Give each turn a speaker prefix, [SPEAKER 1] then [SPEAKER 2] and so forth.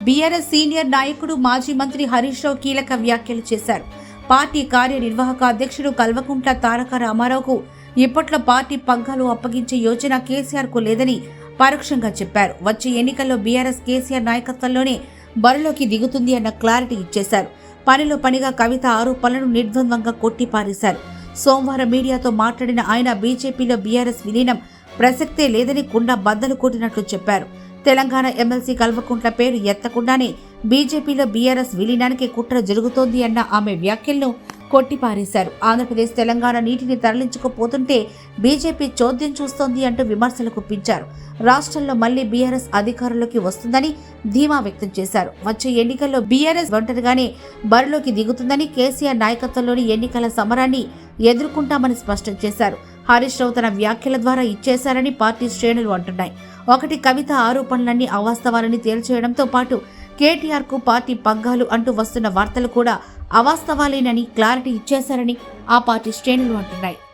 [SPEAKER 1] BRS senior నాయకుడు మాజీ మంత్రి హరీష్ రావు కీలక వ్యాఖ్యలు చేశారు. పార్టీ కార్యనిర్వాహక అధ్యక్షుడు కల్వకుంట్ల తారక రామారావుకు ఇప్పట్లో పార్టీ పగ్గాలు అప్పగించే యోచన కేసీఆర్కు లేదని పరోక్షంగా చెప్పారు. వచ్చే ఎన్నికల్లో బీఆర్ఎస్ కేసీఆర్ నాయకత్వంలోనే బరిలోకి దిగుతుంది అన్న క్లారిటీ ఇచ్చేశారు. పనిలో పనిగా కవిత ఆరోపణలను నిర్ద్వంద్వంగా కొట్టిపారేశారు. సోమవారం మీడియాతో మాట్లాడిన ఆయన బీజేపీలో బీఆర్ఎస్ విలీనం ప్రసక్తే లేదని కుండ బద్దలు కొట్టినట్లు చెప్పారు. తెలంగాణ ఎమ్మెల్సీ కల్వకుంట్ల పేరు ఎత్తకుండానే బీజేపీలో బీఆర్ఎస్ విలీనానికి కుట్ర జరుగుతోంది అన్న ఆమె వ్యాఖ్యలను కొట్టిపారేశారు. ఆంధ్రప్రదేశ్ తెలంగాణ నీటిని తరలించుకుపోతుంటే బీజేపీ చోద్యం చూస్తోంది అంటూ విమర్శలు గుప్పించారు. రాష్ట్రంలో మళ్లీ బీఆర్ఎస్ అధికారంలోకి వస్తుందని ధీమా వ్యక్తం చేశారు. వచ్చే ఎన్నికల్లో బీఆర్ఎస్ ఒంటరిగానే బరిలోకి దిగుతుందని, కేసీఆర్ నాయకత్వంలోని ఎన్నికల సమరాన్ని ఎదుర్కొంటామని స్పష్టం చేశారు. హరీష్ రావు తన వ్యాఖ్యల ద్వారా ఇచ్చేశారని పార్టీ శ్రేణులు అంటున్నాయి. ఒకటి, కవిత ఆరోపణలన్నీ అవాస్తవాలని తేల్చేయడంతో పాటు కేటీఆర్కు పార్టీ పగ్గాలు అంటూ వస్తున్న వార్తలు కూడా అవాస్తవాలేనని క్లారిటీ ఇచ్చేశారని ఆ పార్టీ శ్రేణులు అంటున్నాయి.